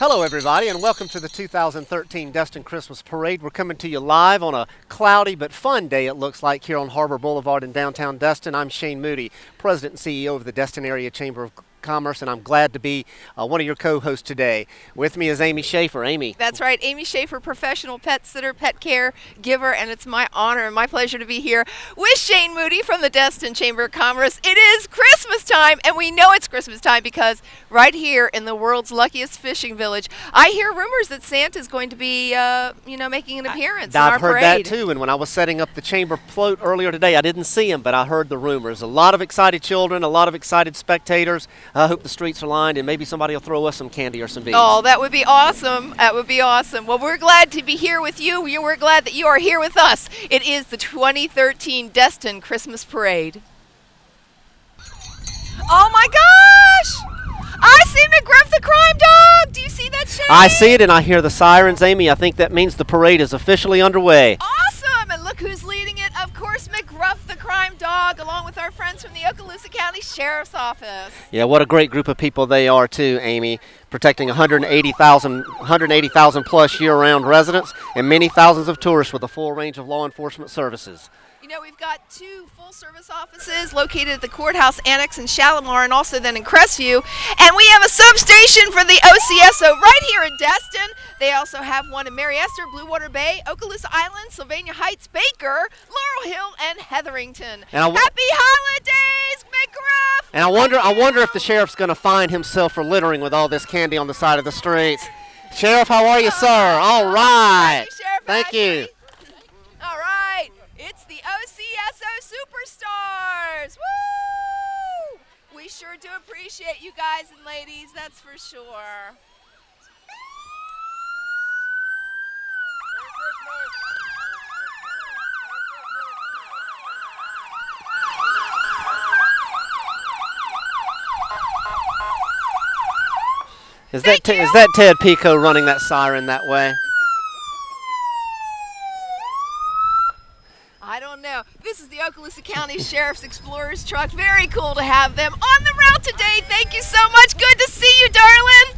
Hello everybody, and welcome to the 2013 Destin Christmas Parade. We're coming to you live on a cloudy but fun day, it looks like, here on Harbor Boulevard in downtown Destin. I'm Shane Moody, President and CEO of the Destin Area Chamber of Commerce, and I'm glad to be one of your co-hosts today. With me is Amy Schaefer. Amy. That's right, Amy Schaefer, professional pet sitter, pet care giver, and it's my honor and my pleasure to be here with Shane Moody from the Destin Chamber of Commerce. It is Christmas time, and we know it's Christmas time because right here in the world's luckiest fishing village, I hear rumors that Santa's going to be, making an appearance in our parade. I've heard that too, and when I was setting up the chamber float earlier today, I didn't see him, but I heard the rumors. A lot of excited children, a lot of excited spectators. I hope the streets are lined and maybe somebody will throw us some candy or some beads. Oh, that would be awesome. That would be awesome. Well, we're glad to be here with you. We're glad that you are here with us. It is the 2013 Destin Christmas Parade. Oh my gosh! I see McGruff the crime dog! Do you see that, Shane? I see it and I hear the sirens, Amy. I think that means the parade is officially underway. Awesome! And look who's leading it. Of course, McGruff the crime dog, along with our friends from the Okaloosa County Sheriff's Office. Yeah, what a great group of people they are too, Amy. Protecting 180,000 plus year-round residents and many thousands of tourists with a full range of law enforcement services. You know, we've got two full-service offices located at the Courthouse Annex in Shalimar and also then in Crestview. And we have a substation for the OCSO right here in Destin. They also have one in Mary Esther, Blue Water Bay, Okaloosa Island, Sylvania Heights, Baker, Laurel Hill, and Heatherington. And Happy holidays, McGruff! And I wonder if the sheriff's going to find himself for littering with all this candy on the side of the streets. Sheriff, how are you, sir? All right. Thank you, Sheriff. Thank you. All right. It's the OCSO Superstars. Woo! We sure do appreciate you guys and ladies, that's for sure. Is that Ted Pico running that siren that way? I don't know. This is the Okaloosa County Sheriff's Explorers truck. Very cool to have them on the route today. Thank you so much. Good to see you, darling.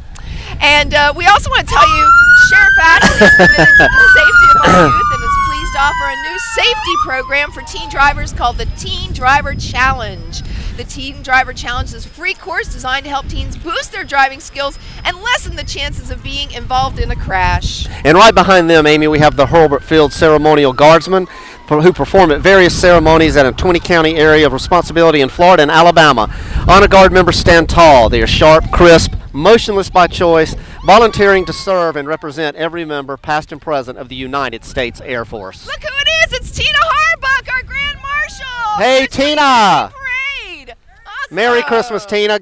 And we also want to tell you, Sheriff Ashley is committed to the safety of our youth and is pleased to offer a new safety program for teen drivers called the Teen Driver Challenge. The Teen Driver Challenge is a free course designed to help teens boost their driving skills and lessen the chances of being involved in a crash. And right behind them, Amy, we have the Hurlburt Field Ceremonial Guardsmen who perform at various ceremonies in a 20-county area of responsibility in Florida and Alabama. Honor Guard members stand tall. They are sharp, crisp, motionless by choice, volunteering to serve and represent every member, past and present, of the United States Air Force. Look who it is! It's Tina Harbuck, our Grand Marshal! Hey, Tina! Awesome. Merry Christmas, Tina.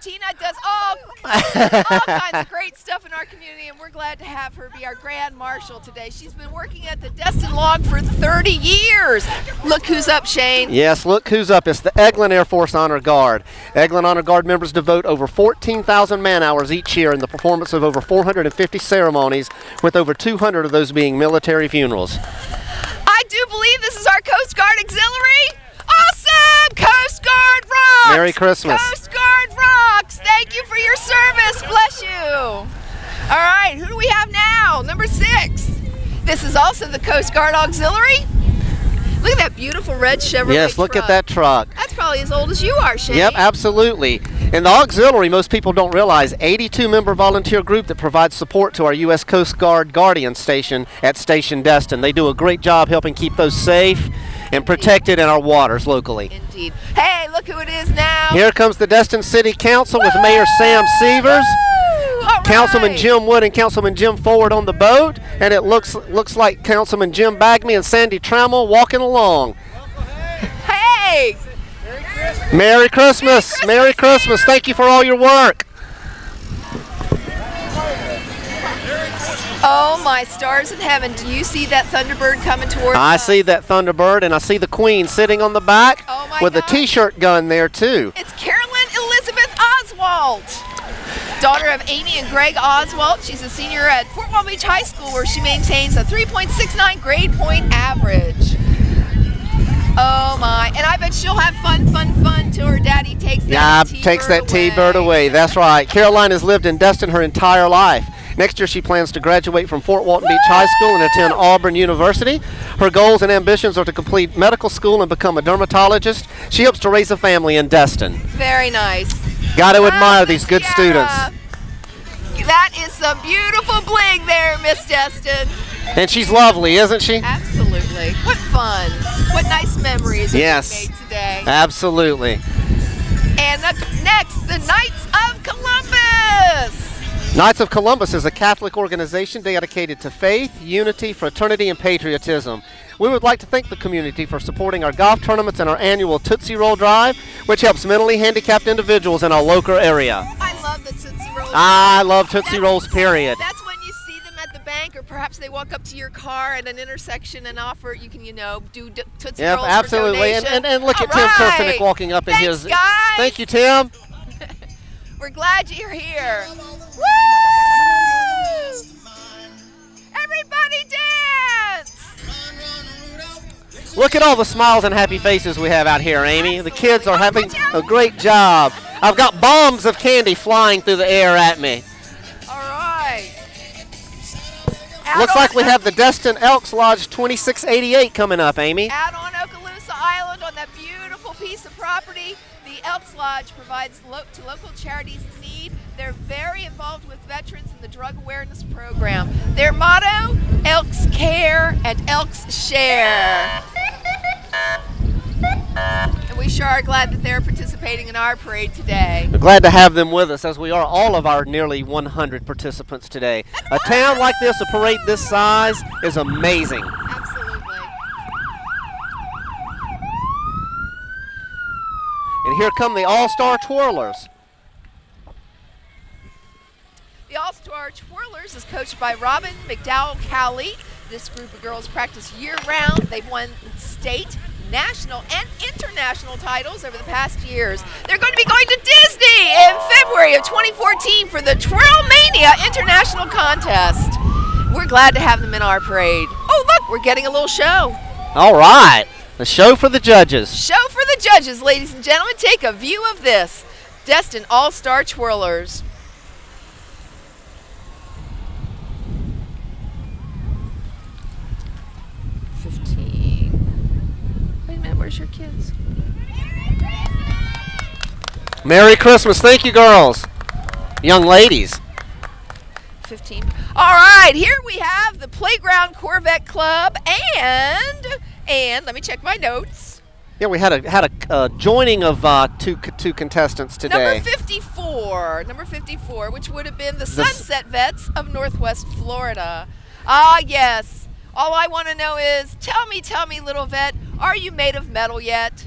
Tina does all kinds of great stuff in our community, and we're glad to have her be our Grand Marshal today. She's been working at the Destin Log for 30 years. Look who's up, Shane. Yes, look who's up. It's the Eglin Air Force Honor Guard. Eglin Honor Guard members devote over 14,000 man-hours each year in the performance of over 450 ceremonies, with over 200 of those being military funerals. I do believe this is our Coast Guard Auxiliary. Awesome! Coast Guard rocks! Merry Christmas. Coast Guard rocks! Thank you for your service. Bless you. All right, who do we have now? Number 6. This is also the Coast Guard Auxiliary. Look at that beautiful red Chevrolet Yes, look truck. at that truck. That's probably as old as you are, Shane. Yep, absolutely. And the Auxiliary, most people don't realize, 82-member volunteer group that provides support to our U.S. Coast Guard Guardian Station at Station Destin. They do a great job helping keep those safe and protected in our waters locally. Indeed. Hey, look who it is now. Here comes the Destin City Council with Mayor Sam Severs, Councilman Jim Wood and Councilman Jim Forward on the boat, and it looks like Councilman Jim Bagme and Sandy Trammell walking along. Hey! Merry Christmas! Merry Christmas! Thank you for all your work. Oh my stars in heaven, do you see that Thunderbird coming towards us? I see that Thunderbird, and I see the Queen sitting on the back with a t-shirt gun there too. It's Carolyn Elizabeth Oswald, daughter of Amy and Greg Oswald. She's a senior at Fort Walton Beach High School, where she maintains a 3.69 grade point average. Oh my! And I bet she'll have fun till her daddy takes that T-bird takes that T-bird away. That's right. Caroline has lived in Destin her entire life. Next year, she plans to graduate from Fort Walton Beach High School and attend Auburn University. Her goals and ambitions are to complete medical school and become a dermatologist. She hopes to raise a family in Destin. Very nice. Got to admire these good students. That is some beautiful bling there, Miss Destin. And she's lovely, isn't she? Absolutely. What fun. What nice memories we made today. Absolutely. And next, the Knights of Columbus. Knights of Columbus is a Catholic organization dedicated to faith, unity, fraternity, and patriotism. We would like to thank the community for supporting our golf tournaments and our annual Tootsie Roll Drive, which helps mentally handicapped individuals in our local area. I love the Tootsie Rolls. I love Tootsie Rolls, period. That's when you see them at the bank, or perhaps they walk up to your car at an intersection and offer, you can, do Tootsie Rolls absolutely. for donation. And look at Tim Kirstenick walking up in his. Guys. Thank you, Tim. We're glad you're here. Woo! Everybody dance! Look at all the smiles and happy faces we have out here, Amy. The kids are having a great job. I've got bombs of candy flying through the air at me. All right. Looks like we have the Destin Elks Lodge 2688 coming up, Amy. Out on Okaloosa Island on that beautiful piece of property, the Elks Lodge provides to local charities in need. They're very involved with veterans in the drug awareness program. Their motto, Elks Care and Elks Share. And we sure are glad that they're participating in our parade today. We're glad to have them with us, as we are all of our nearly 100 participants today. A town like this, a parade this size, is amazing. Absolutely. And here come the All-Star Twirlers. The All-Star Twirlers is coached by Robin McDowell Cowley. This group of girls practice year-round. They've won state, national, and international titles over the past years. They're going to be going to Disney in February of 2014 for the Twirlmania International Contest. We're glad to have them in our parade. Oh, look, we're getting a little show. All right, the show for the judges. Show for the judges, ladies and gentlemen. Take a view of this. Destin All-Star Twirlers. Where's your kids? Merry Christmas. Thank you, girls. Young ladies. 15. All right, here we have the Playground Corvette Club and let me check my notes. Yeah, we had a joining of two contestants today. Number 54, which would have been the Sunset Vets of Northwest Florida. Ah, yes. All I want to know is, tell me, little vet, are you made of metal yet?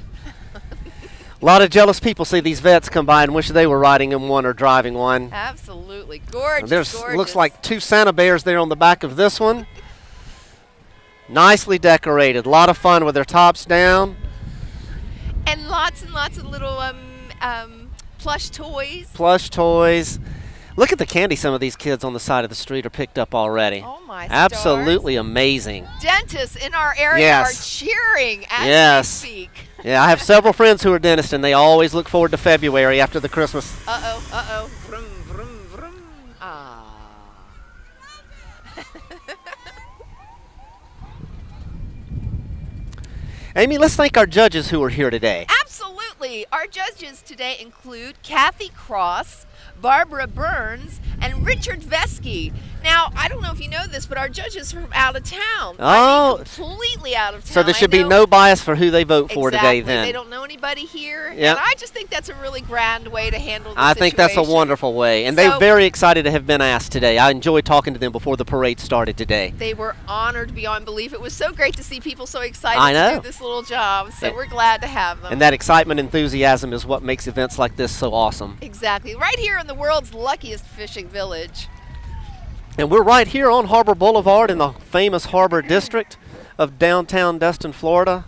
A lot of jealous people see these vets come by and wish they were riding in one or driving one. Absolutely. Gorgeous, gorgeous. Looks like two Santa Bears there on the back of this one. Nicely decorated. A lot of fun with their tops down. And lots of little plush toys. Plush toys. Look at the candy some of these kids on the side of the street are picked up already. Oh, my Absolutely stars. Amazing. Dentists in our area are cheering as we speak. Yeah, I have several friends who are dentists, and they always look forward to February after the Christmas. Uh-oh. Vroom, vroom, vroom. Ah. Amy, let's thank our judges who are here today. Absolutely. Our judges today include Kathy Cross, Barbara Burns, and Richard Vesky. Now, I don't know if you know this, but our judges are from out of town. Oh. I mean, completely out of town. So there should be no bias for who they vote for today then. They don't know anybody here. Yep. And I just think that's a really grand way to handle the I situation. think that's a wonderful way. And they're very excited to have been asked today. I enjoyed talking to them before the parade started today. They were honored beyond belief. It was so great to see people so excited to do this little job. So we're glad to have them. And that excitement and enthusiasm is what makes events like this so awesome. Exactly. Right here in the world's luckiest fishing village. And we're right here on Harbor Boulevard in the famous Harbor District of downtown Destin, Florida.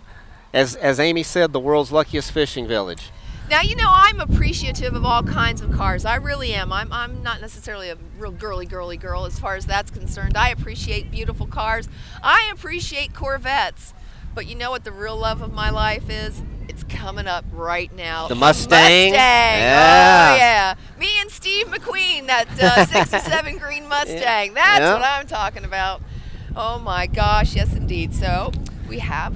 As Amy said, the world's luckiest fishing village. Now, you know, I'm appreciative of all kinds of cars. I really am. I'm not necessarily a real girly girl as far as that's concerned. I appreciate beautiful cars. I appreciate Corvettes. But you know what the real love of my life is? It's coming up right now. The Mustang? Yeah. Oh, yeah. Me and Steve McQueen, that 67 green Mustang. That's what I'm talking about. Oh, my gosh. Yes, indeed. So we have...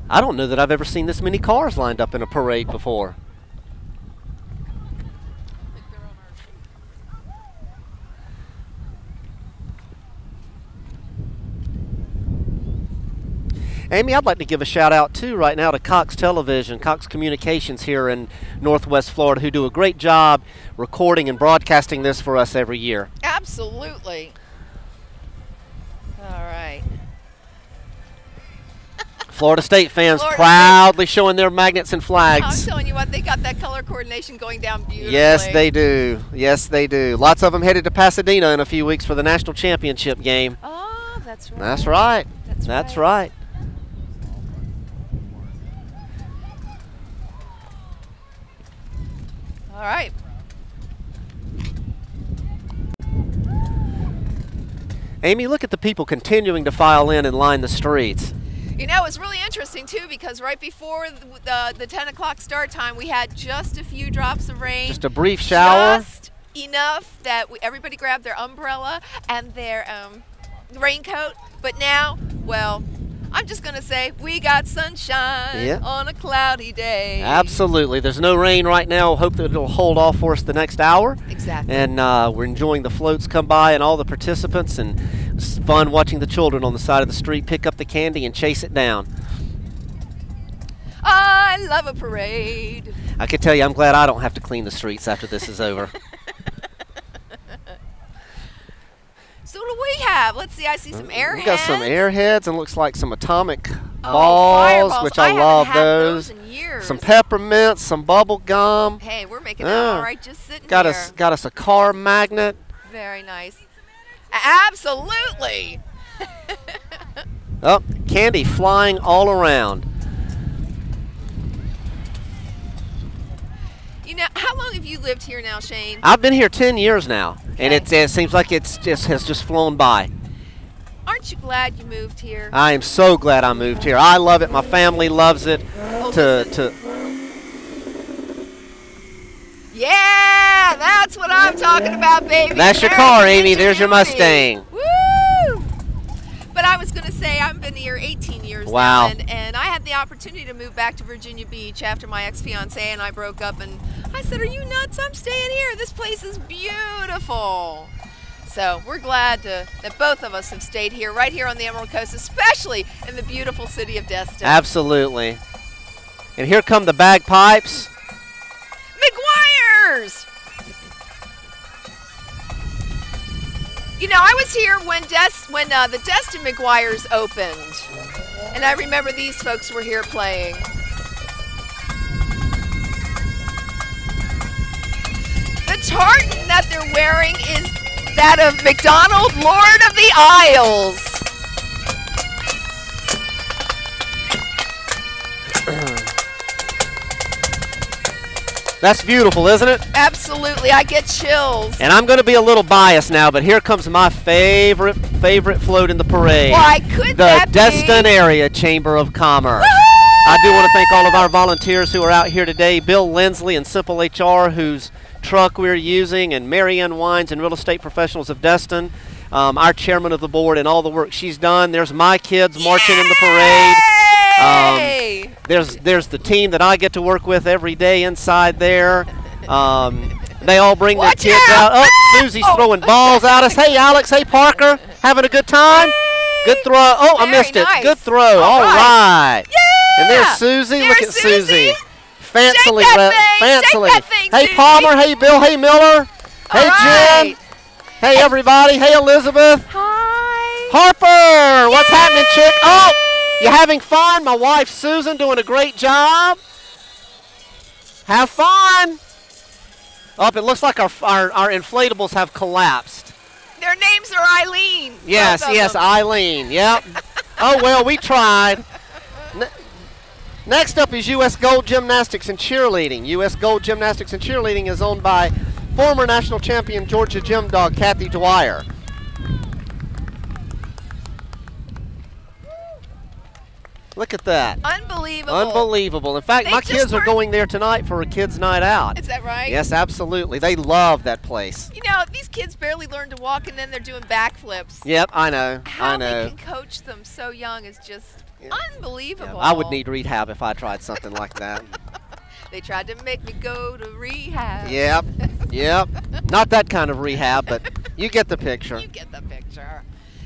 I don't know that I've ever seen this many cars lined up in a parade before. Amy, I'd like to give a shout out too right now to Cox Television, Cox Communications here in Northwest Florida, who do a great job recording and broadcasting this for us every year. Absolutely. All right. Florida State fans proudly showing their magnets and flags. I'm telling you what, they got that color coordination going down beautifully. Yes, they do. Yes, they do. Lots of them headed to Pasadena in a few weeks for the national championship game. Oh, that's right. That's right. That's right. All right. Amy, look at the people continuing to file in and line the streets. You know, it's really interesting, too, because right before the 10 o'clock start time, we had just a few drops of rain. Just a brief shower. Just enough that everybody grabbed their umbrella and their raincoat. But now, well, I'm just going to say we got sunshine on a cloudy day. Absolutely. There's no rain right now. Hope that it'll hold off for us the next hour. Exactly. And we're enjoying the floats come by and all the participants, and it's fun watching the children on the side of the street pick up the candy and chase it down. I love a parade. I can tell you I'm glad I don't have to clean the streets after this is over. So what do we have? Let's see, I see some airheads. We got some airheads and looks like some atomic balls, which I love those. In years. Some peppermints, some bubble gum. Hey, we're making it all right just sitting got here. Got us a car magnet. Very nice. Absolutely. Oh, candy flying all around. You know, how long have you lived here now, Shane? I've been here 10 years now, and it seems like it has just flown by. Aren't you glad you moved here? I am so glad I moved here. I love it. My family loves it. Yeah, that's what I'm talking about, baby. That's your car, Amy. There's your Mustang. Woo! But I was going to say, I've been here 18 years now, and I had the opportunity to move back to Virginia Beach after my ex-fiance and I broke up, and I said, are you nuts? I'm staying here. This place is beautiful. So we're glad that both of us have stayed here, right here on the Emerald Coast, especially in the beautiful city of Destin. Absolutely. And here come the bagpipes. McGuire's! You know, I was here when the Destin McGuire's opened, and I remember these folks were here playing. The tartan that they're wearing is that of McDonald, Lord of the Isles. That's beautiful, isn't it? Absolutely. I get chills. And I'm going to be a little biased now, but here comes my favorite float in the parade. Why could that be? The Destin Area Chamber of Commerce. I do want to thank all of our volunteers who are out here today. Bill Lindsley and Simple HR, whose truck we're using, and Marianne Wines and Real Estate Professionals of Destin, our chairman of the board, and all the work she's done. There's my kids marching in the parade. There's the team that I get to work with every day inside there. They all bring their kids out. Oh, Susie's throwing balls at us. Hey, Alex. Hey, Parker. Having a good time? Good throw. Oh, I missed it. Good throw. All right. Yeah. And there's Susie. Look at Susie. Fancily. Hey, Susie. Palmer. Hey, Bill. Hey, Miller. Hey, Jen. Hey, everybody. Hey, Elizabeth. Hi. Harper. What's happening, chick? Oh. You having fun? My wife, Susan, doing a great job. Have fun. Oh, it looks like our inflatables have collapsed. Their names are Eileen. Yes, Eileen. Yep. Oh, well, we tried. Next up is U.S. Gold Gymnastics and Cheerleading. U.S. Gold Gymnastics and Cheerleading is owned by former national champion Georgia Gym Dog Kathy Dwyer. Look at that. Unbelievable. Unbelievable. In fact, my kids are going there tonight for a kids' night out. Is that right? Yes, absolutely. They love that place. You know, these kids barely learn to walk, and then they're doing backflips. Yep, I know. How I know. they can coach them so young is just unbelievable. Yeah, I would need rehab if I tried something like that. They tried to make me go to rehab. Yep, yep. Not that kind of rehab, but you get the picture. You get the picture.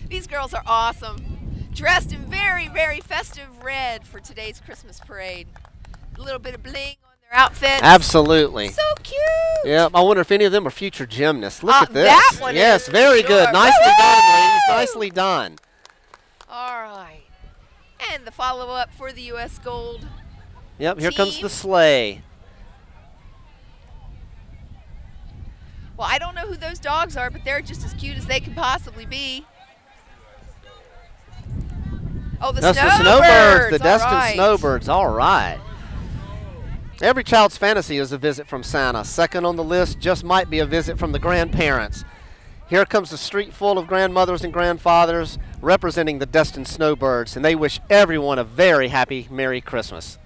These girls are awesome. Dressed in very, very festive red for today's Christmas parade. A little bit of bling on their outfits. Absolutely. So cute. Yep. I wonder if any of them are future gymnasts. Look at this. That one yes, is very sure. good. Nicely done, ladies. Nicely done. All right. And the follow-up for the U.S. Gold. Yep, here comes team. the sleigh. Well, I don't know who those dogs are, but they're just as cute as they could possibly be. Oh, That's snowbirds. the snowbirds, the Destin right. snowbirds. All right. Every child's fantasy is a visit from Santa. Second on the list just might be a visit from the grandparents. Here comes a street full of grandmothers and grandfathers representing the Destin snowbirds, and they wish everyone a very happy Merry Christmas.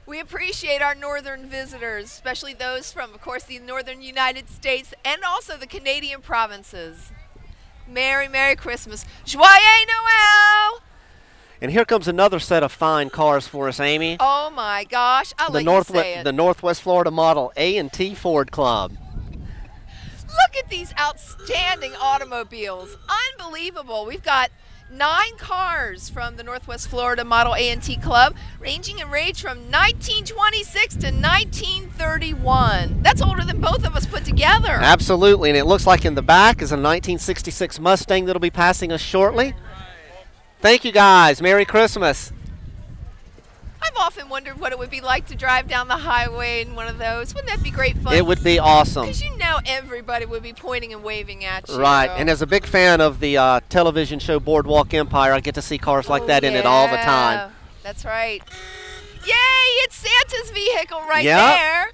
We appreciate our northern visitors, especially those from, of course, the northern United States and also the Canadian provinces. Merry, Merry Christmas. Joyeux Noel! And here comes another set of fine cars for us, Amy. Oh, my gosh. I'll let you say it. The Northwest Florida Model A&T Ford Club. Look at these outstanding automobiles. Unbelievable. We've got 9 cars from the Northwest Florida Model A&T Club, ranging in age from 1926 to 1931. That's older than both of us put together. Absolutely, and it looks like in the back is a 1966 Mustang that'll be passing us shortly. Thank you, guys. Merry Christmas. I've often wondered what it would be like to drive down the highway in one of those. Wouldn't that be great fun? It would be awesome. Because you know everybody would be pointing and waving at you. Right, and as a big fan of the television show Boardwalk Empire, I get to see cars like that in it all the time. That's right. Yay, it's Santa's vehicle right Yep. there.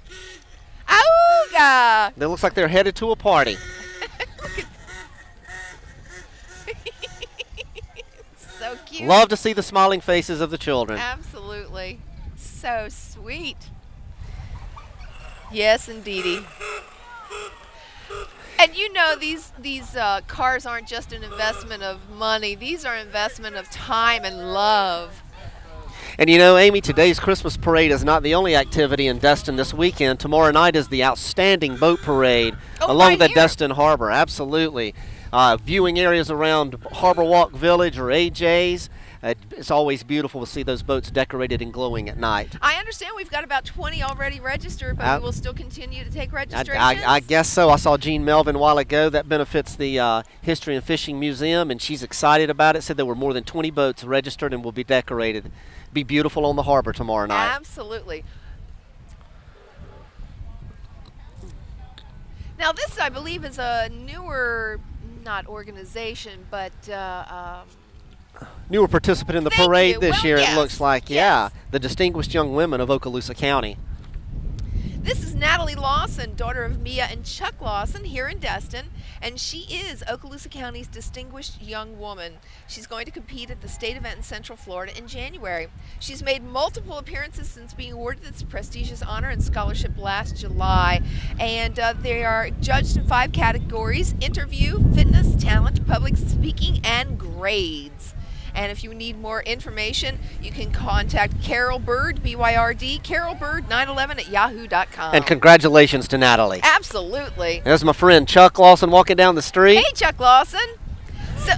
Auga! It looks like they're headed to a party. So cute. Love to see the smiling faces of the children. Absolutely. So sweet. Yes, indeedy. And you know these cars aren't just an investment of money. These are investment of time and love. And you know, Amy, today's Christmas parade is not the only activity in Destin this weekend. Tomorrow night is the outstanding boat parade along right the here. Destin Harbor. Absolutely. Viewing areas around Harbor Walk Village or AJ's. It's always beautiful to see those boats decorated and glowing at night. I understand we've got about 20 already registered, but we will still continue to take registrations. I guess so. I saw Jean Melvin a while ago. That benefits the History and Fishing Museum, and she's excited about it. Said there were more than 20 boats registered and will be decorated. Be beautiful on the harbor tomorrow night. Absolutely. Now this, I believe, is a newer, not organization, but newer participant in the Thank parade you. this Well, year, yes. it looks like. Yes. Yeah, the Distinguished Young Women of Okaloosa County. this is Natalie Lawson, daughter of Mia and Chuck Lawson here in Destin, and she is Okaloosa County's Distinguished Young Woman. She's going to compete at the state event in Central Florida in January. She's made multiple appearances since being awarded this prestigious honor and scholarship last July, and they are judged in 5 categories: interview, fitness, talent, public speaking, and grades. And if you need more information, you can contact Carol Bird, B-Y-R-D, carolbird911 at yahoo.com. And congratulations to Natalie. Absolutely. There's my friend Chuck Lawson walking down the street. Hey, Chuck Lawson. So,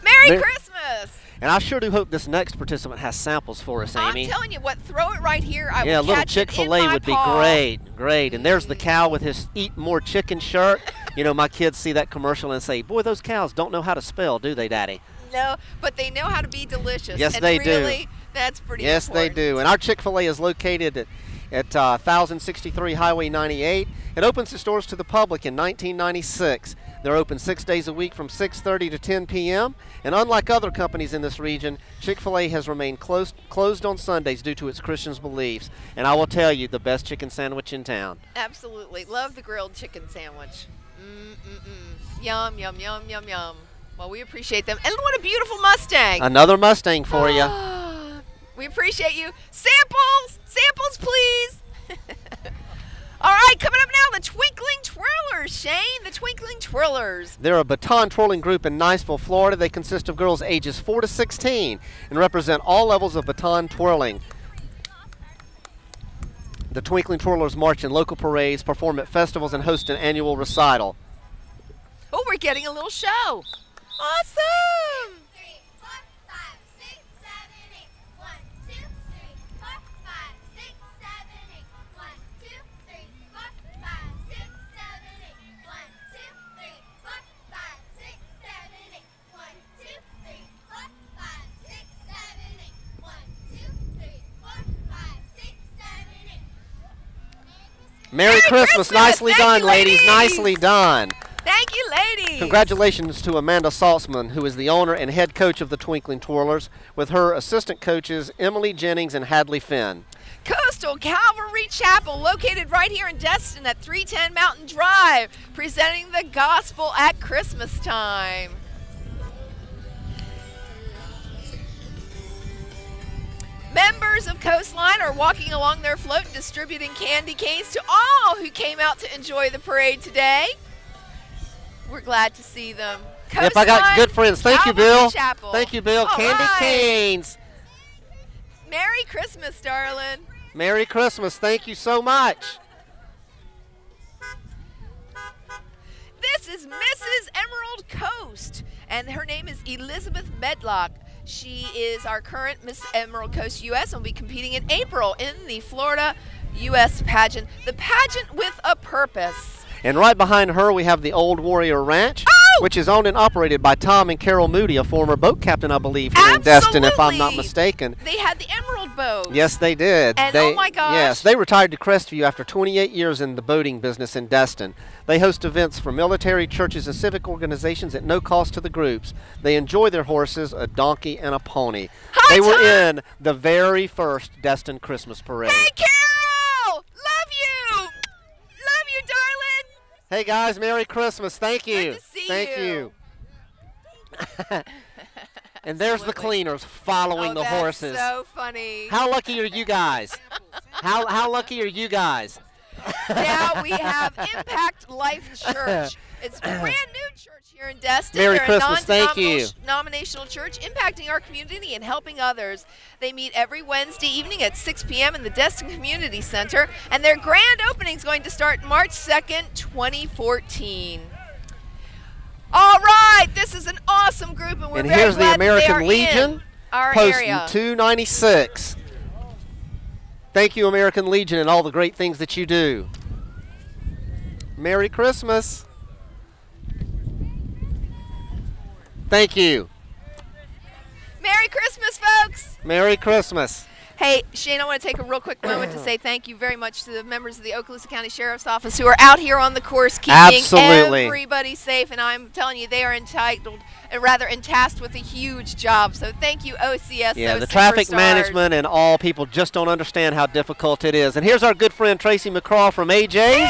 Merry Christmas. And I sure do hope this next participant has samples for us, Amy. I'm telling you what, throw it right here. I Yeah, a will little catch it in Chick-fil-A my would be paw. great, great. And there's the cow with his Eat More Chicken shirt. You know, my kids see that commercial and say, boy, those cows don't know how to spell, do they, Daddy? No, but they know how to be delicious. Yes, and they really, do. That's pretty Yes, important. they do. And our Chick-fil-A is located at 1063 Highway 98. It opens its doors to the public in 1996. They're open 6 days a week from 6:30 to 10 p.m. And unlike other companies in this region, Chick-fil-A has remained closed on Sundays due to its Christian beliefs. And I will tell you, the best chicken sandwich in town. Absolutely. Love the grilled chicken sandwich. Mm-mm-mm. Yum, yum, yum, yum, yum. Well, we appreciate them. And what a beautiful Mustang. Another Mustang for you. We appreciate you. Samples! Samples, please! All right, coming up now, the Twinkling Twirlers, Shane, the Twinkling Twirlers. They're a baton twirling group in Niceville, Florida. They consist of girls ages 4 to 16 and represent all levels of baton twirling. The Twinkling Twirlers march in local parades, perform at festivals, and host an annual recital. Oh, we're getting a little show. Awesome! Merry Christmas. Nicely done, ladies. Nicely done. Thank you, ladies. Congratulations to Amanda Saltzman, who is the owner and head coach of the Twinkling Twirlers, with her assistant coaches Emily Jennings and Hadley Finn. Coastal Calvary Chapel, located right here in Destin at 310 Mountain Drive, presenting the gospel at Christmas time. Members of Coastline are walking along their float and distributing candy canes to all who came out to enjoy the parade today. We're glad to see them. Yep, I got good friends. Thank you, Bill. Chapel. Thank you, Bill. All Candy right. canes. Merry Christmas, darling. Merry Christmas. Thank you so much. This is Mrs. Emerald Coast, and her name is Elizabeth Medlock. She is our current Miss Emerald Coast U.S. and will be competing in April in the Florida U.S. pageant. The pageant with a purpose. And right behind her, we have the Old Warrior Ranch, which is owned and operated by Tom and Carol Moody, a former boat captain, I believe, here in Destin, if I'm not mistaken. They had the Emerald boat. Yes, they did. And oh my gosh. Yes, they retired to Crestview after 28 years in the boating business in Destin. They host events for military, churches, and civic organizations at no cost to the groups. They enjoy their horses, a donkey, and a pony. Hi, they were Tom. in the very first Destin Christmas parade. Hey, Carol! Love you! Love you, darling! Hey, guys, Merry Christmas. Thank you. Good to see Thank you. you. And there's the cleaners following the horses. So funny. How lucky are you guys? How lucky are you guys? Now we have Impact Life Church. It's a brand new church here in Destin. Merry They're Christmas. Thank you. a non-denominational church impacting our community and helping others. They meet every Wednesday evening at 6 p.m. in the Destin Community Center, and their grand opening is going to start March 2nd, 2014. All right, this is an awesome group, and we're very here's the glad that they American are Legion in our posting area. 296. Thank you, American Legion, and all the great things that you do. Merry Christmas. Thank you. Merry Christmas, folks. Merry Christmas. Hey, Shane, I want to take a real quick moment to say thank you very much to the members of the Okaloosa County Sheriff's Office who are out here on the course keeping Absolutely. everybody safe. And I'm telling you, they are tasked with a huge job. So thank you, OCS. Yeah, the traffic management and all people just don't understand how difficult it is. And here's our good friend Tracy McCraw from AJ's.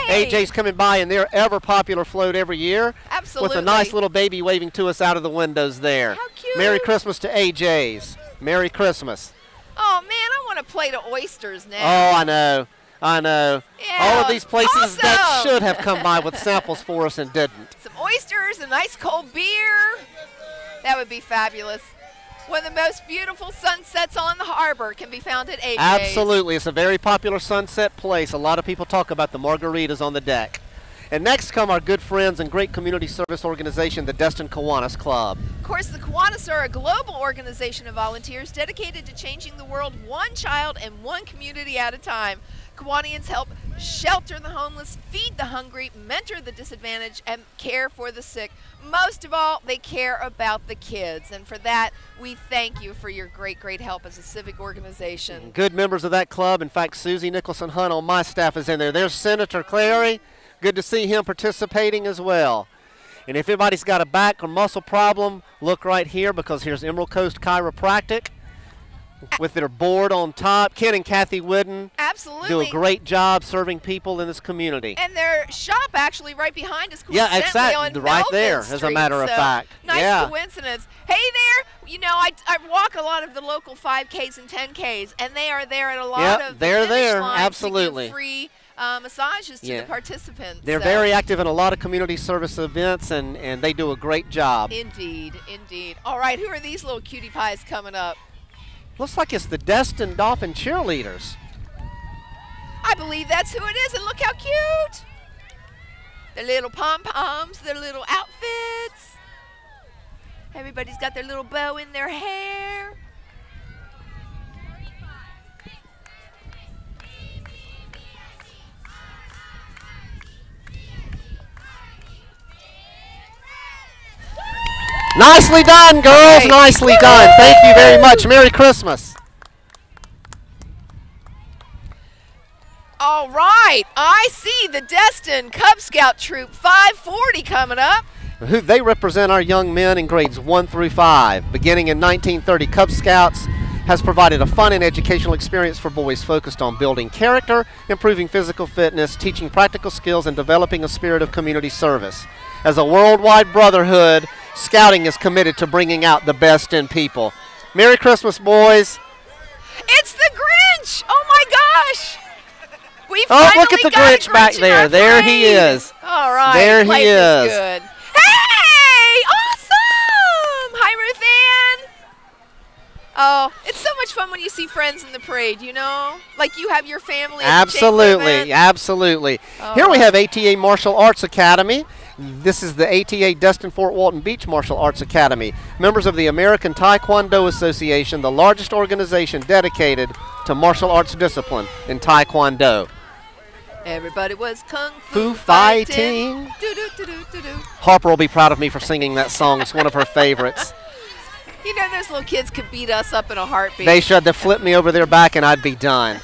Hey. AJ's coming by in their ever popular float every year. Absolutely. With a nice little baby waving to us out of the windows there. How cute. Merry Christmas to AJ's. Merry Christmas. Oh, man, I want a plate of oysters now. Oh, I know. Yeah, all of these places that awesome. should have come by with samples for us and didn't. Some oysters, a nice cold beer. That would be fabulous. One of the most beautiful sunsets on the harbor can be found at AJ's. Absolutely. It's a very popular sunset place. A lot of people talk about the margaritas on the deck. And next come our good friends and great community service organization, the Destin Kiwanis Club. Of course, the Kiwanis are a global organization of volunteers dedicated to changing the world one child and one community at a time. Kiwanians help shelter the homeless, feed the hungry, mentor the disadvantaged, and care for the sick. Most of all, they care about the kids. And for that, we thank you for your great, great help as a civic organization. Good members of that club. In fact, Susie Nicholson Hunt on my staff is in there. There's Senator Clary. Good to see him participating as well. And if anybody's got a back or muscle problem, look right here because here's Emerald Coast Chiropractic. with their board on top. Ken and Kathy Wooden Absolutely. do a great job serving people in this community. And their shop actually right behind us. Yeah, exactly. On Right Melvin there, Street. as a matter of So, fact. Nice Yeah. coincidence. Hey there, you know, I walk a lot of the local 5Ks and 10Ks, and they are there at a lot Yep, of they're the finish there, lines absolutely. to give free massages to Yeah. the participants. They're So, very active in a lot of community service events, and they do a great job. Indeed, indeed. All right, who are these little cutie pies coming up? Looks like it's the Destin Dolphin cheerleaders. I believe that's who it is, and look how cute. Their little pom-poms, their little outfits. Everybody's got their little bow in their hair. Nicely done, girls. Right. Nicely done. Thank you very much. Merry Christmas. All right, I see the Destin Cub Scout Troop 540 coming up. They represent our young men in grades 1 through 5. Beginning in 1930, Cub Scouts has provided a fun and educational experience for boys focused on building character, improving physical fitness, teaching practical skills, and developing a spirit of community service. As a worldwide brotherhood, Scouting is committed to bringing out the best in people. Merry Christmas, boys. It's the Grinch! Oh my gosh! We Oh, finally look at the got a Grinch back in there. our There he parade. is. All right. There he life is. Good. Hey! Awesome! Hi, Ruth Ann. Oh, it's so much fun when you see friends in the parade, you know? Like you have your family at the chamber Absolutely, event. absolutely. Oh. Here we have ATA Martial Arts Academy. This is the ATA Destin Fort Walton Beach Martial Arts Academy. Members of the American Taekwondo Association, the largest organization dedicated to martial arts discipline in Taekwondo. Everybody was kung fu Fu fighting. Do-do-do-do-do-do. Harper will be proud of me for singing that song. It's one of her favorites. You know, those little kids could beat us up in a heartbeat. They should have flipped me over their back and I'd be done.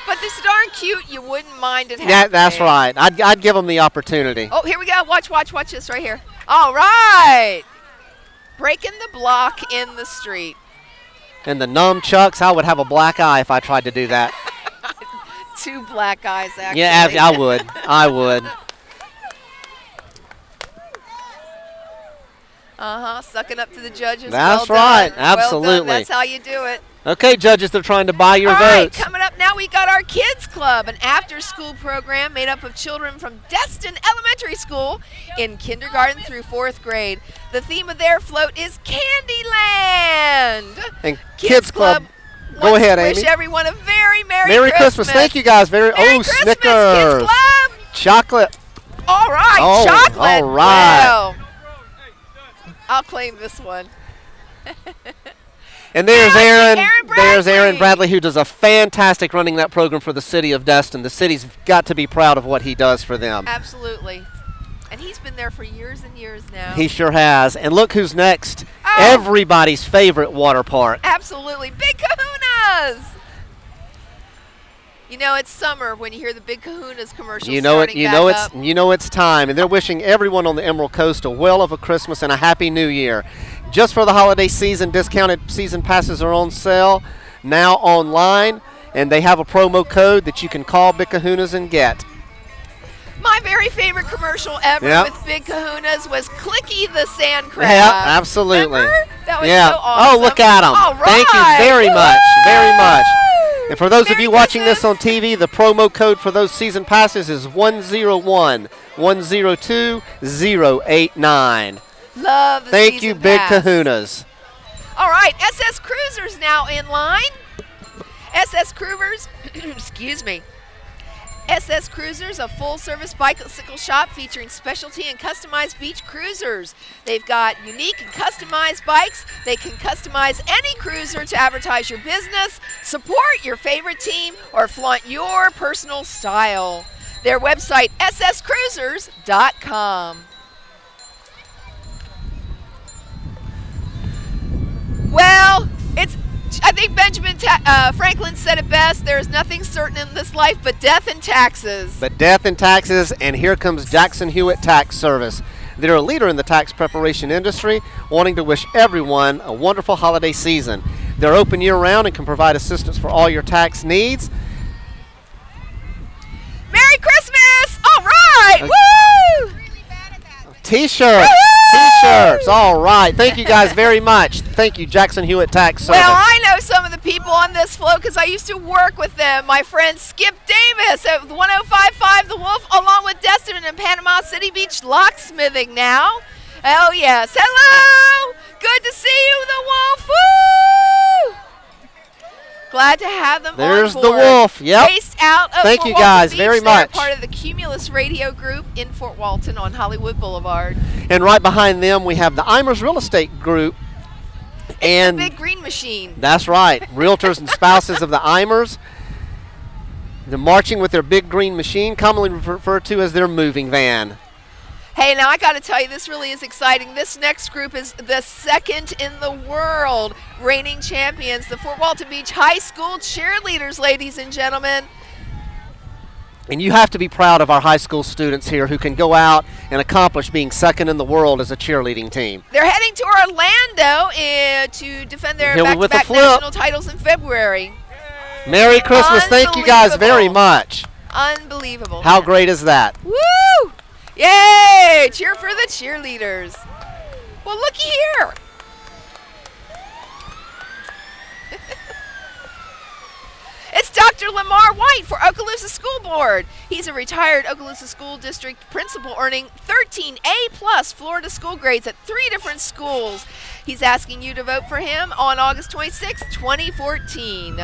But this darn cute, you wouldn't mind it happening. Yeah, that's right. I'd give them the opportunity. Oh, here we go. Watch this right here. All right. Breaking the block in the street. And the nunchucks, I would have a black eye if I tried to do that. 2 black eyes, actually. Yeah, I would. I would. Sucking up to the judges. That's Well right. done. Well done. Absolutely. That's how you do it. Okay, judges, they're trying to buy your All right, votes. coming up now, we got our Kids Club, an after-school program made up of children from Destin Elementary School in kindergarten through 4th grade. The theme of their float is Candyland. And Kids Club, go wants ahead, to wish Amy. everyone a very Merry Christmas. Thank you, guys. Merry Christmas, Snickers. Kids Club. Chocolate. All right, Oh, chocolate. all right. Well, I'll claim this one. And there's Now, Aaron. Aaron There's Aaron Bradley. Bradley, who does a fantastic running that program for the city of Destin. The city's got to be proud of what he does for them. Absolutely. And he's been there for years and years now. He sure has. And look who's next. Oh. Everybody's favorite water park. Absolutely. Big Kahunas. You know, it's summer when you hear the Big Kahunas commercial You know it. starting back up. You know it's time, and they're wishing everyone on the Emerald Coast a well of a Christmas and a happy New Year. Just for the holiday season, discounted season passes are on sale now online, and they have a promo code that you can call Big Kahunas and get. My very favorite commercial ever Yep. with Big Kahunas was Clicky the Sand Crab. Yeah, absolutely. Remember? That was Yeah. so awesome. Oh, look at them. All right. Thank you very much. Very much. Woo! And for those of Merry you watching this Christmas. on TV, the promo code for those season passes is 101 102 089. Love the Thank you, season Big pass. Kahunas. All right, SS Cruiser's now in line. SS Cruisers, excuse me. SS Cruisers, a full-service bicycle shop featuring specialty and customized beach cruisers. They've got unique and customized bikes. They can customize any cruiser to advertise your business, support your favorite team, or flaunt your personal style. Their website, sscruisers.com. Well, I think Benjamin Franklin said it best. There is nothing certain in this life but death and taxes. But death and taxes, and here comes Jackson Hewitt Tax Service. They're a leader in the tax preparation industry, wanting to wish everyone a wonderful holiday season. They're open year-round and can provide assistance for all your tax needs. Merry Christmas! All right! Woo! T-shirts. T-shirts. All right. Thank you guys very much. Thank you, Jackson Hewitt Tax Service. Well, I know some of the people on this float because I used to work with them. My friend Skip Davis at 1055 The Wolf, along with Destin in Panama City Beach Locksmithing now. Oh, yes. Hello! Good to see you, The Wolf. Woo! Glad to have them There's on The board. Wolf. Yep. Based out of Thank Fort you Walton guys Beach. very They're much. part of the Cumulus Radio Group in Fort Walton on Hollywood Boulevard. And right behind them, we have the Eimers Real Estate Group. It's the big green machine. That's right. Realtors and spouses of the Eimers. They're marching with their big green machine, commonly referred to as their moving van. Hey, now I got to tell you, this really is exciting. This next group is the second in the world, reigning champions, the Fort Walton Beach High School cheerleaders, ladies and gentlemen. And you have to be proud of our high school students here who can go out and accomplish being second in the world as a cheerleading team. They're heading to Orlando to defend their Here with back-to-back the flip. national titles in February. Merry Christmas. Thank you guys very much. Unbelievable. How great is that? Woo! Yay! Cheer for the cheerleaders. Well, looky here. It's Dr. Lamar White for Okaloosa School Board. He's a retired Okaloosa School District principal earning 13 A+ Florida school grades at 3 different schools. He's asking you to vote for him on August 26, 2014.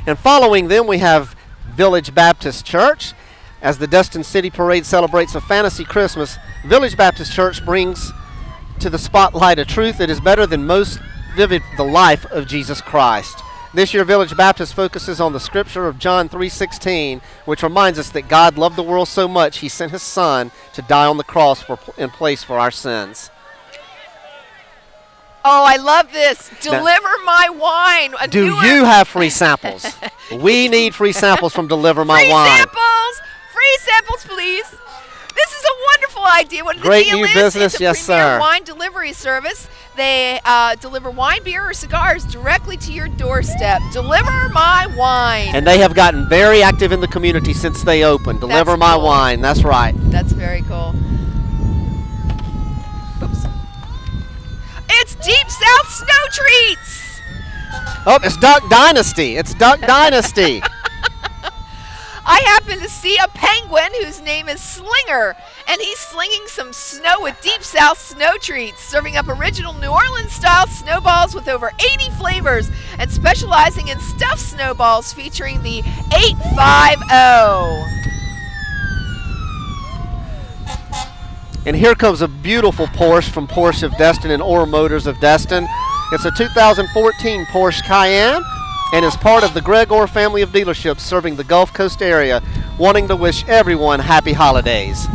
And following them, we have Village Baptist Church. As the Destin City Parade celebrates a fantasy Christmas, Village Baptist Church brings to the spotlight a truth that is better than most vivid, the life of Jesus Christ. This year, Village Baptist focuses on the scripture of John 3:16, which reminds us that God loved the world so much, he sent his son to die on the cross in place for our sins. Oh, I love this. Deliver my wine. Do you have free samples? We need free samples from Deliver My Wine. Free samples! Free samples, please. This is a wonderful idea. What Great the deal new is, business, it's a yes, premier sir. wine delivery service. They deliver wine, beer, or cigars directly to your doorstep. Deliver my wine. And they have gotten very active in the community since they opened. Deliver That's My cool. Wine. That's right. That's very cool. Oops. It's Deep South Snow Treats. Oh, it's Duck Dynasty. It's Duck Dynasty. I happen to see a penguin whose name is Slinger, and he's slinging some snow with Deep South Snow Treats, serving up original New Orleans-style snowballs with over 80 flavors, and specializing in stuffed snowballs featuring the 850. And here comes a beautiful Porsche from Porsche of Destin and Orr Motors of Destin. It's a 2014 Porsche Cayenne and is part of the Greg Orr family of dealerships serving the Gulf Coast area, wanting to wish everyone happy holidays.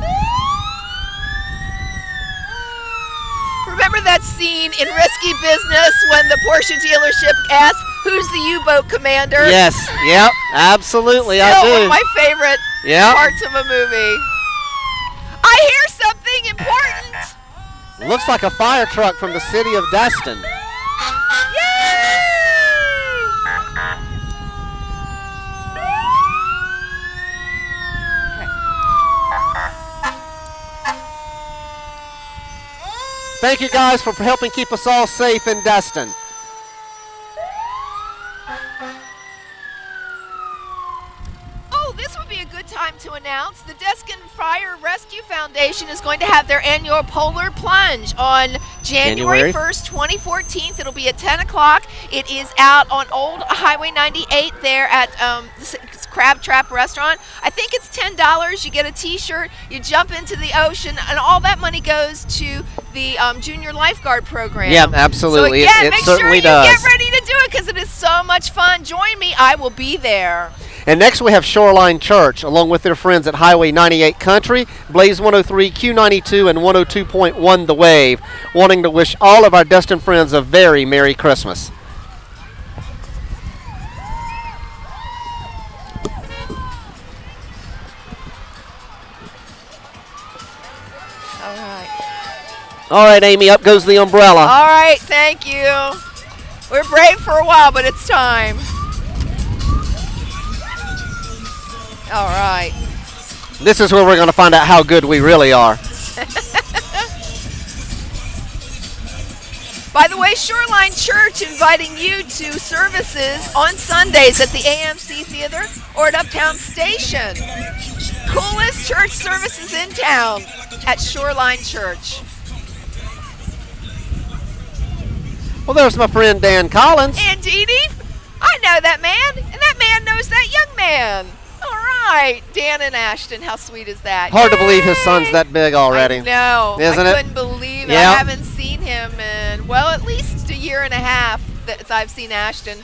Remember that scene in Risky Business when the Porsche dealership asked, "Who's the U-boat commander?" Yes, yep, absolutely, Still I do. one of my favorite Yep. parts of a movie. I hear something important. Looks like a fire truck from the city of Destin. Yay! Thank you guys for helping keep us all safe in Destin. Oh, this would be a good time to announce the Destin Fire Rescue Foundation is going to have their annual Polar Plunge on January 1st, 2014. It'll be at 10 o'clock. It is out on Old Highway 98 there at Crab Trap Restaurant. I think it's $10. You get a t-shirt, you jump into the ocean, and all that money goes to the Junior Lifeguard Program. Yeah, absolutely. So again, it make certainly sure you does. get ready to do it because it is so much fun. Join me. I will be there. And next we have Shoreline Church, along with their friends at Highway 98 Country, Blaze 103, Q92, and 102.1 The Wave, wanting to wish all of our Destin friends a very Merry Christmas. All right. All right, Amy, up goes the umbrella. All right, thank you. We're brave for a while, but it's time. All right. This is where we're going to find out how good we really are. By the way, Shoreline Church inviting you to services on Sundays at the AMC Theater or at Uptown Station. Coolest church services in town at Shoreline Church. Well, there's my friend Dan Collins. And Dee Dee, I know that man, and that man knows that young man. All right, Dan and Ashton, how sweet is that? Hard to believe his son's that big already. I know. Isn't I it? couldn't believe it. Yep. I haven't seen him in, well, at least a year and a half that I've seen Ashton.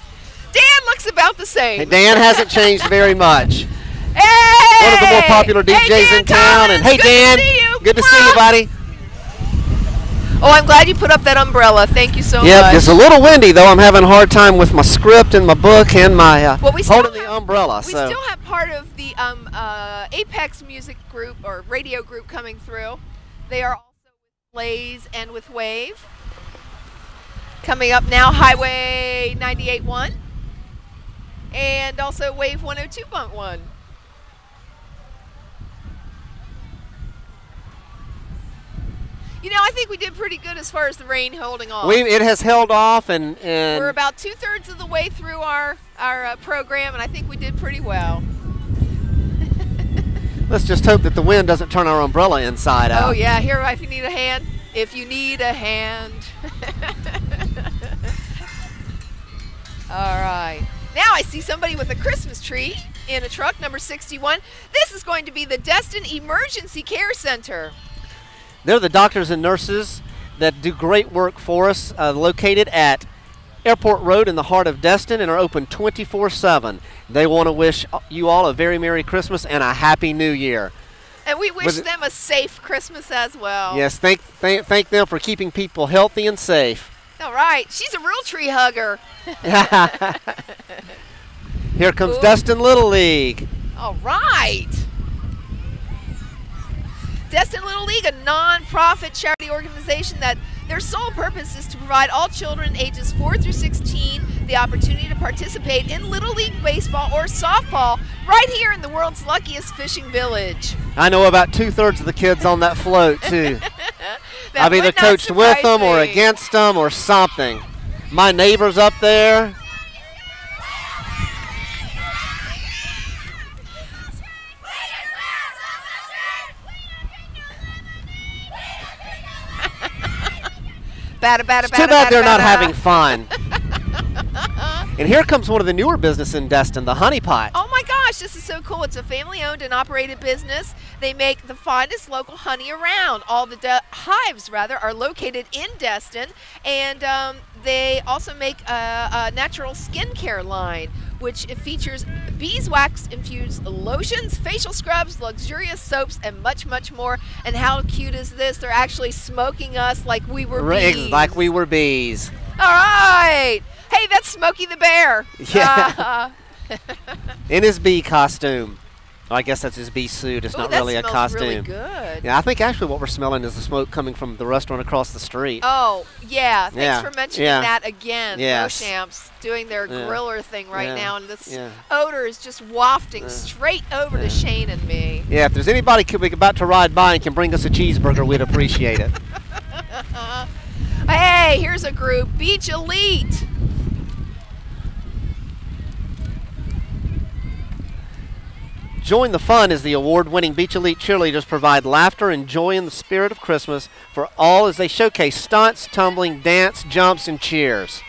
Dan looks about the same. Hey, Dan hasn't changed very much. Hey! One of the more popular DJs Dan in town. Collins, And hey, good Dan, to see you. good to see you, buddy. Oh, I'm glad you put up that umbrella. Thank you so much. Yep, it's a little windy though. I'm having a hard time with my script and my book and my Well, we still holding the umbrella. We So still have part of the Apex music group or radio group coming through. They are also with Blaze and with Wave. Coming up now, Highway 98.1 and also Wave 102.1. You know, I think we did pretty good as far as the rain holding off. it has held off, and We're about 2/3 of the way through our program, and I think we did pretty well. let's just hope that the wind doesn't turn our umbrella inside out. Oh yeah, here if you need a hand. If you need a hand. All right. Now I see somebody with a Christmas tree in a truck, number 61. This is going to be the Destin Emergency Care Center. They're the doctors and nurses that do great work for us, located at Airport Road in the heart of Destin, and are open 24/7. They want to wish you all a very Merry Christmas and a Happy New Year. And we wish them a safe Christmas as well. Yes, thank them for keeping people healthy and safe. All right. She's a real tree hugger. Here comes Ooh. Destin Little League. All right. Destin Little League, a non-profit charity organization that their sole purpose is to provide all children ages 4 through 16 the opportunity to participate in Little League baseball or softball right here in the world's luckiest fishing village. I know about 2/3 of the kids on that float, too. I've either would not coached with them or surprise me. against them or something. My neighbor's up there. It's too bad they're not having fun. And here comes one of the newer businesses in Destin, the Honey Pot. Oh my gosh, this is so cool. It's a family-owned and operated business. They make the finest local honey around. All the hives, rather, are located in Destin, and they also make a natural skincare line, which features beeswax-infused lotions, facial scrubs, luxurious soaps, and much, much more. And how cute is this? They're actually smoking us like we were bees. Like we were bees. All right. Hey, that's Smokey the Bear. Yeah. In his bee costume. I guess that's his bee suit. It's not really a costume. Really good. Yeah, I think actually what we're smelling is the smoke coming from the restaurant across the street. Oh, yeah. Thanks for mentioning Yeah. that again. Yes. Beauchamp's doing their Yeah. griller thing right Yeah. now, and this Yeah. odor is just wafting straight over to Shane and me. Yeah, if there's anybody about to ride by and can bring us a cheeseburger, we'd appreciate it. Hey, here's a group, Beach Elite. Join the fun as the award-winning Beach Elite cheerleaders provide laughter and joy in the spirit of Christmas for all as they showcase stunts, tumbling, dance, jumps, and cheers.